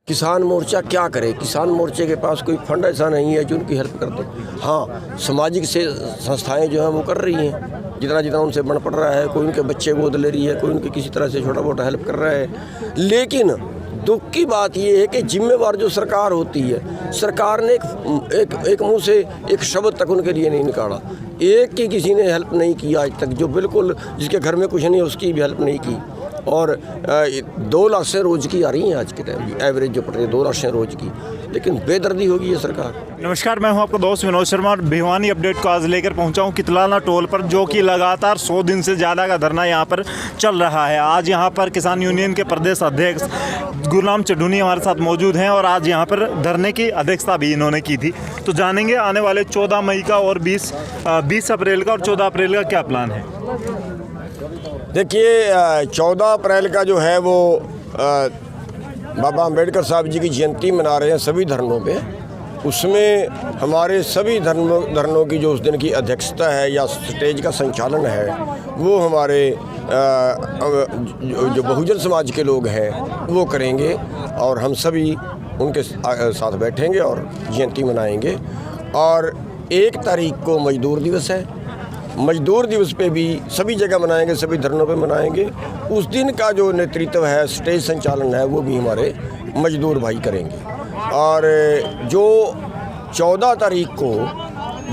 किसान मोर्चा क्या करे? किसान मोर्चे के पास कोई फंड ऐसा नहीं है जो उनकी हेल्प कर दे। हाँ, सामाजिक से संस्थाएं जो हैं वो कर रही हैं जितना जितना उनसे बन पड़ रहा है। कोई उनके बच्चे गोद ले रही है, कोई उनके किसी तरह से छोटा मोटा हेल्प कर रहा है। लेकिन दुख की बात ये है कि जिम्मेवार जो सरकार होती है, सरकार ने एक मुंह से एक शब्द तक उनके लिए नहीं निकाला। एक की किसी ने हेल्प नहीं की आज तक, जो बिल्कुल जिसके घर में कुछ नहीं है उसकी भी हेल्प नहीं की। और 2 लाख से रोज़ की आ रही हैं आज के टाइम, एवरेज जो पड़ रही है 2 लाख से रोज़ की, लेकिन बेदर्दी होगी ये सरकार। नमस्कार, मैं हूं आपका दोस्त विनोद शर्मा और भिवानी अपडेट को आज लेकर पहुंचा हूं कितलाना टोल पर, जो कि लगातार 100 दिन से ज़्यादा का धरना यहां पर चल रहा है। आज यहां पर किसान यूनियन के प्रदेश अध्यक्ष गुरनाम चड्ढूनी हमारे साथ मौजूद हैं और आज यहां पर धरने की अध्यक्षता भी इन्होंने की थी। तो जानेंगे आने वाले 14 मई का और 20 अप्रैल का और 14 अप्रैल का क्या प्लान है। देखिए, 14 अप्रैल का जो है वो बाबा अम्बेडकर साहब जी की जयंती मना रहे हैं सभी धरनों पे। उसमें हमारे सभी धरनों की जो उस दिन की अध्यक्षता है या स्टेज का संचालन है वो हमारे जो बहुजन समाज के लोग हैं वो करेंगे और हम सभी उनके साथ बैठेंगे और जयंती मनाएंगे। और 1 तारीख को मजदूर दिवस है। मजदूर दिवस पे भी सभी जगह मनाएंगे, सभी धरनों पे मनाएंगे। उस दिन का जो नेतृत्व है, स्टेज संचालन है, वो भी हमारे मजदूर भाई करेंगे। और जो 14 तारीख को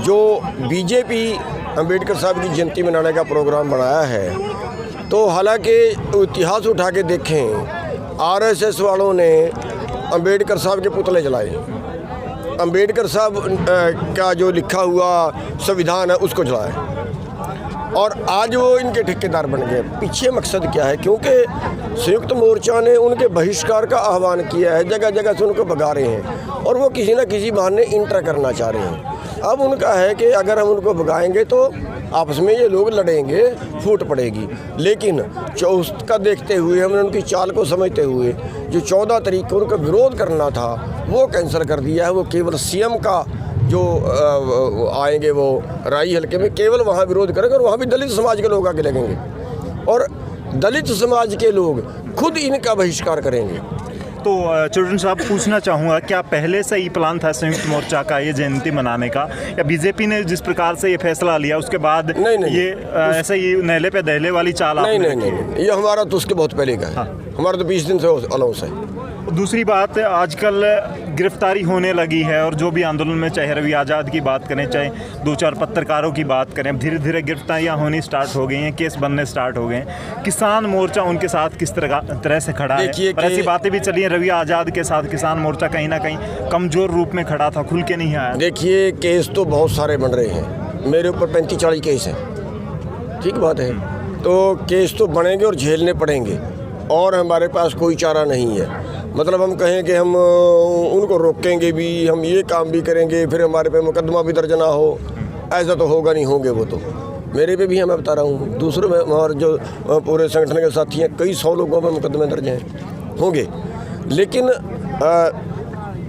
जो बीजेपी अम्बेडकर साहब की जयंती मनाने का प्रोग्राम बनाया है, तो हालांकि इतिहास उठा के देखें, आरएसएस वालों ने अम्बेडकर साहब के पुतले जलाए, अम्बेडकर साहब का जो लिखा हुआ संविधान है उसको जलाया, और आज वो इनके ठेकेदार बन गए। पीछे मकसद क्या है? क्योंकि संयुक्त मोर्चा ने उनके बहिष्कार का आह्वान किया है, जगह जगह से उनको भगा रहे हैं और वो किसी न किसी बहाने इंटर करना चाह रहे हैं। अब उनका है कि अगर हम उनको भगाएंगे तो आपस में ये लोग लड़ेंगे, फूट पड़ेगी। लेकिन उसका देखते हुए, हमने उनकी चाल को समझते हुए जो 14 तारीख को उनका विरोध करना था वो कैंसिल कर दिया है। वो केवल सीएम का जो आएंगे वो राई हल्के में केवल वहाँ विरोध करेंगे और वहाँ भी दलित समाज के लोग आके लगेंगे और दलित समाज के लोग खुद इनका बहिष्कार करेंगे। तो चड्ढूनी साहब, पूछना चाहूँगा, क्या पहले से ही प्लान था संयुक्त मोर्चा का ये जयंती मनाने का, या बीजेपी ने जिस प्रकार से ये फैसला लिया उसके बाद नहीं, ये ऐसे ही नहले पे दहले वाली चाल? नहीं, ये हमारा तो उसके बहुत पहले का है। हाँ। हमारा तो 20 दिन से अलाउंस है। दूसरी बात, आजकल गिरफ्तारी होने लगी है और जो भी आंदोलन में, चाहे रवि आज़ाद की बात करें, चाहे 2-4 पत्रकारों की बात करें, अब धीरे धीरे गिरफ्तारियां होनी स्टार्ट हो गई हैं, केस बनने स्टार्ट हो गए हैं। किसान मोर्चा उनके साथ किस तरह से खड़ा है? और ऐसी बातें भी चली हैं, रवि आज़ाद के साथ किसान मोर्चा कहीं ना कहीं कमज़ोर रूप में खड़ा था, खुल के नहीं आया। देखिए, केस तो बहुत सारे बन रहे हैं, मेरे ऊपर 35-40 केस हैं, ठीक बात है। तो केस तो बनेंगे और झेलने पड़ेंगे और हमारे पास कोई चारा नहीं है। मतलब हम कहें कि हम उनको रोकेंगे भी, हम ये काम भी करेंगे, फिर हमारे पे मुकदमा भी दर्ज ना हो, ऐसा तो होगा नहीं। होंगे वो तो मेरे पे भी है, मैं बता रहा हूँ, दूसरे में हमारे जो पूरे संगठन के साथी हैं, कई 100 लोगों पे मुकदमे दर्ज हैं, होंगे। लेकिन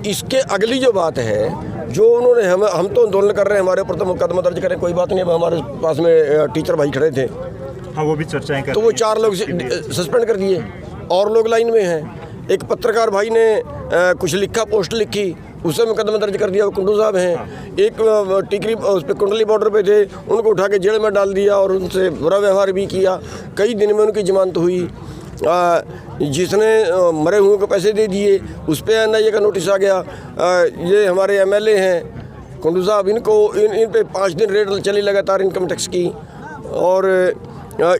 इसके अगली जो बात है, जो उन्होंने हम तो आंदोलन कर रहे हैं, हमारे ऊपर तो मुकदमा दर्ज करें, कोई बात नहीं। अब हमारे पास में टीचर भाई खड़े थे, हाँ, वो भी चर्चाएं कर, तो वो 4 लोग सस्पेंड कर दिए और लोग लाइन में हैं। एक पत्रकार भाई ने कुछ लिखा, पोस्ट लिखी, उससे मुकदमा दर्ज कर दिया, वो कुंडू साहब हैं। एक टिकरी उस पर कुंडली बॉर्डर पे थे, उनको उठा के जेल में डाल दिया और उनसे बुरा व्यवहार भी किया। कई दिन में उनकी जमानत हुई। जिसने मरे हुए को पैसे दे दिए उस पर एनआईए का नोटिस आ गया। ये हमारे एमएलए हैं कुंडू साहब, इन पे 5 दिन रेड चली लगातार इनकम टैक्स की। और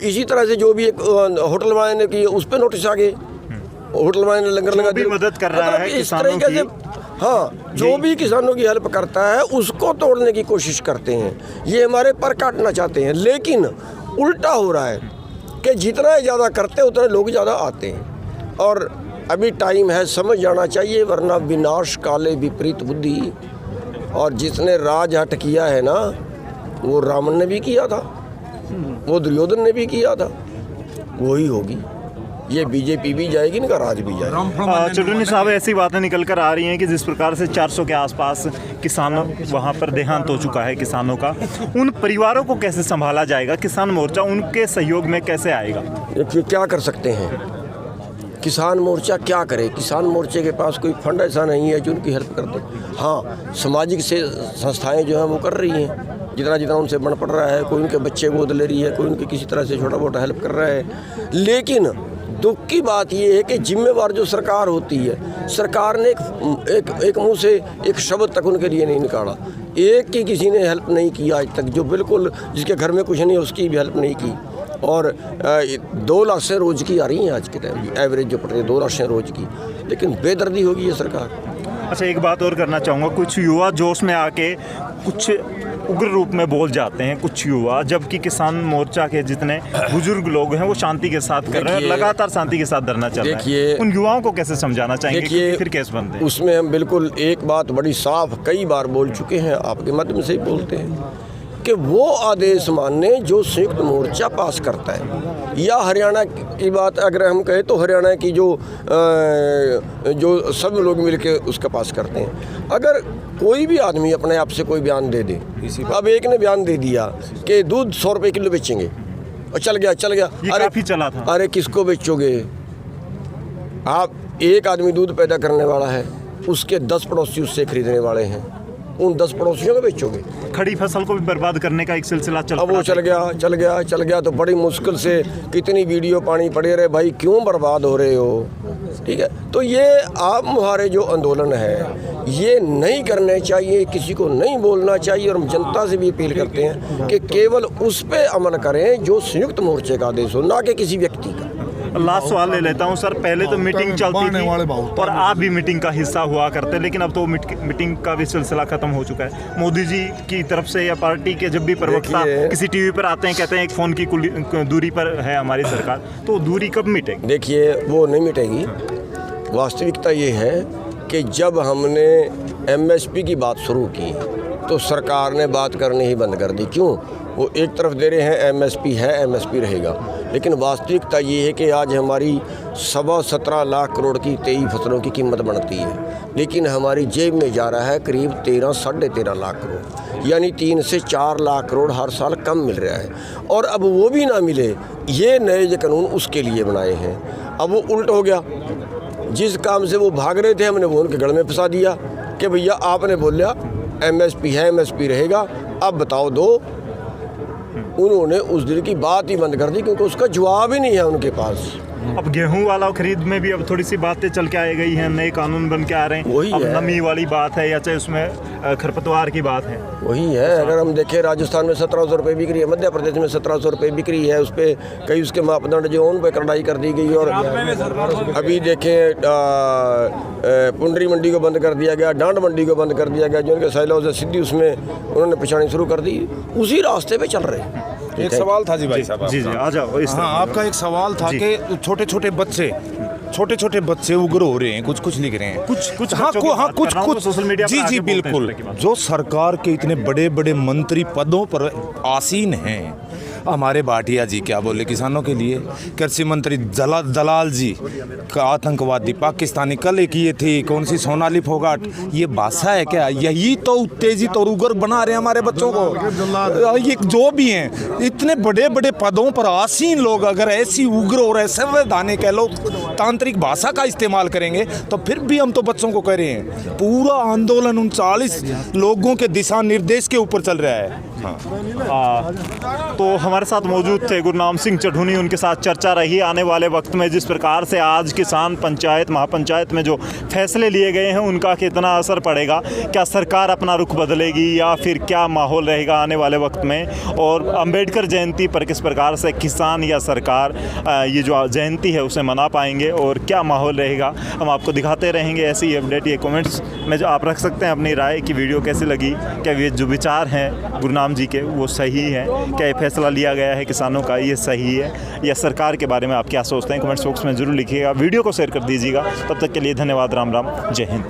इसी तरह से जो भी एक होटल वाले ने की उस पर नोटिस आ गए, होटल वाले ने लंगर लगा दी, मदद कर रहा है इस तरीके से। हाँ, जो भी किसानों की हेल्प करता है उसको तोड़ने की कोशिश करते हैं, ये हमारे पर काटना चाहते हैं। लेकिन उल्टा हो रहा है कि जितना ज़्यादा करते हैं उतने लोग ज़्यादा आते हैं। और अभी टाइम है, समझ जाना चाहिए, वरना विनाश काले विपरीत बुद्धि। और जिसने राज हट किया है ना, वो रावण ने भी किया था, वो दुर्योधन ने भी किया था, वही होगी। ये बीजेपी भी जाएगी, इनका राज भी जाएगा। चड्ढूनी साहब, ऐसी बातें निकल कर आ रही हैं कि जिस प्रकार से 400 के आसपास किसानों वहाँ पर देहांत हो चुका है किसानों का, उन परिवारों को कैसे संभाला जाएगा? किसान मोर्चा उनके सहयोग में कैसे आएगा? देखिए, क्या कर सकते हैं, किसान मोर्चा क्या करे? किसान मोर्चे के पास कोई फंड ऐसा नहीं है जो उनकी हेल्प कर दे। हाँ, सामाजिक से संस्थाएं जो हैं वो कर रही हैं जितना जितना उनसे बन पड़ रहा है। कोई उनके बच्चे गोद ले रही है, कोई उनकी किसी तरह से छोटा मोटा हेल्प कर रहा है। लेकिन दुख की बात ये है कि जिम्मेवार जो सरकार होती है, सरकार ने एक मुंह से एक शब्द तक उनके लिए नहीं निकाला। एक की किसी ने हेल्प नहीं की आज तक, जो बिल्कुल जिसके घर में कुछ नहीं है उसकी भी हेल्प नहीं की। और 2 लाख से रोज़ की आ रही हैं आज के टाइम, एवरेज जो पड़ रही है 2 लाख से रोज़ की, लेकिन बेदर्दी होगी ये सरकार। अच्छा, एक बात और करना चाहूँगा, कुछ युवा जोश में आके कुछ उग्र रूप में बोल जाते हैं कुछ युवा, जबकि किसान मोर्चा के जितने बुजुर्ग लोग हैं वो शांति के साथ कर रहे हैं, लगातार शांति के साथ धरना चल रहा है। उन युवाओं को कैसे समझाना चाहेंगे? देखिए, फिर केस बनते हैं। उसमें हम बिल्कुल एक बात बड़ी साफ कई बार बोल चुके हैं, आपके माध्यम से ही बोलते हैं कि वो आदेश माने जो संयुक्त मोर्चा पास करता है। या हरियाणा की बात अगर हम कहें तो हरियाणा की जो सब लोग मिलके उसका पास करते हैं। अगर कोई भी आदमी अपने आप से कोई बयान दे दे, अब एक ने बयान दे दिया कि दूध 100 रुपये किलो बेचेंगे और चल गया अरे काफी चला था। अरे किसको बेचोगे आप? एक आदमी दूध पैदा करने वाला है, उसके 10 पड़ोसी उससे खरीदने वाले हैं, उन 10 पड़ोसियों को बेचोगे? खड़ी फसल को भी बर्बाद करने का एक सिलसिला चल रहा है। अब वो चल गया तो बड़ी मुश्किल से कितनी वीडियो पानी पड़े रहे, भाई क्यों बर्बाद हो रहे हो? ठीक है, तो ये आप मुहारे जो आंदोलन है ये नहीं करने चाहिए, किसी को नहीं बोलना चाहिए। और हम जनता से भी अपील करते हैं कि केवल उस पे अमल करें जो संयुक्त मोर्चे का आदेश हो, ना कि किसी व्यक्ति का। लास्ट सवाल ले लेता हूं सर, पहले तो मीटिंग चलती थी और आप भी मीटिंग का हिस्सा हुआ करते, लेकिन अब तो मीटिंग का भी सिलसिला खत्म हो चुका है। मोदी जी की तरफ से या पार्टी के जब भी प्रवक्ता किसी टीवी पर आते हैं कहते हैं एक फ़ोन की दूरी पर है हमारी सरकार, तो दूरी कब मिटेगी? देखिए, वो नहीं मिटेगी। वास्तविकता ये है कि जब हमने MSP की बात शुरू की तो सरकार ने बात करनी ही बंद कर दी। क्यों? वो एक तरफ दे रहे हैं MSP रहेगा, लेकिन वास्तविकता ये है कि आज हमारी 17.25 लाख करोड़ की 23 फसलों की कीमत बनती है, लेकिन हमारी जेब में जा रहा है करीब 13 - 13.5 लाख करोड़, यानी 3 से 4 लाख करोड़ हर साल कम मिल रहा है। और अब वो भी ना मिले, ये नए जो कानून उसके लिए बनाए हैं। अब वो उल्ट हो गया, जिस काम से वो भाग रहे थे हमने वो उनके गड़ में फंसा दिया कि भैया आपने बोला MSP रहेगा, अब बताओ दो। उन्होंने उस दिन की बात ही बंद कर दी क्योंकि उसका जवाब ही नहीं है उनके पास। अब गेहूं वाला खरीद में भी अब थोड़ी सी बातें चल के आ गई हैं, नए कानून बन के आ रहे हैं। अब नमी वाली बात है या चाहे उसमें खरपतवार की बात है, वही है। अगर हम देखें राजस्थान में 1700 रुपये बिक्री है, मध्य प्रदेश में 1700 रुपये बिक्री है, उस पर कई उसके मापदंड जो उन पर कड़ाई कर दी गई। और अभी देखें पुंडरी मंडी को बंद कर दिया गया, डांड मंडी को बंद कर दिया गया, जो उनके सैलाव से सीधी उसमें उन्होंने पिछानी शुरू कर दी। उसी रास्ते पर चल रहे हैं। एक सवाल था जी भाई साहब। जी आ जाओ। हाँ, आपका एक सवाल था कि छोटे छोटे बच्चे उग्र हो रहे हैं, कुछ लिख रहे हैं, कुछ सोशल मीडिया जी बिल्कुल। जो सरकार के इतने बड़े बड़े मंत्री पदों पर आसीन हैं, हमारे भाटिया जी क्या बोले किसानों के लिए, कृषि मंत्री दलाल जी का आतंकवादी पाकिस्तानी, कल एक ये थी कौन सी सोनाली फोगाट, ये भाषा है क्या? यही तो उत्तेजित और उग्र बना रहे हैं हमारे बच्चों को। ये जो भी हैं इतने बड़े बड़े पदों पर आसीन लोग अगर ऐसी उग्र और असंवैधानिक लोकतांत्रिक भाषा का इस्तेमाल करेंगे तो फिर भी हम तो बच्चों को कह रहे हैं पूरा आंदोलन 39 लोगों के दिशा निर्देश के ऊपर चल रहा है। तो हमारे साथ मौजूद थे गुरनाम सिंह चढ़ूनी, उनके साथ चर्चा रही आने वाले वक्त में जिस प्रकार से आज किसान पंचायत महापंचायत में जो फैसले लिए गए हैं उनका कितना असर पड़ेगा, क्या सरकार अपना रुख बदलेगी या फिर क्या माहौल रहेगा आने वाले वक्त में, और अंबेडकर जयंती पर किस प्रकार से किसान या सरकार ये जो जयंती है उसे मना पाएंगे और क्या माहौल रहेगा, हम आपको दिखाते रहेंगे ऐसी ही अपडेट। ये कमेंट्स में जो आप रख सकते हैं अपनी राय कि वीडियो कैसी लगी, क्या ये जो विचार हैं गुरनाम जी के वो सही है, क्या ये फैसला लिया गया है किसानों का ये सही है, या सरकार के बारे में आप क्या सोचते हैं, कमेंट्स बॉक्स में ज़रूर लिखिएगा। वीडियो को शेयर कर दीजिएगा। तब तक के लिए धन्यवाद। राम राम, जय हिंद।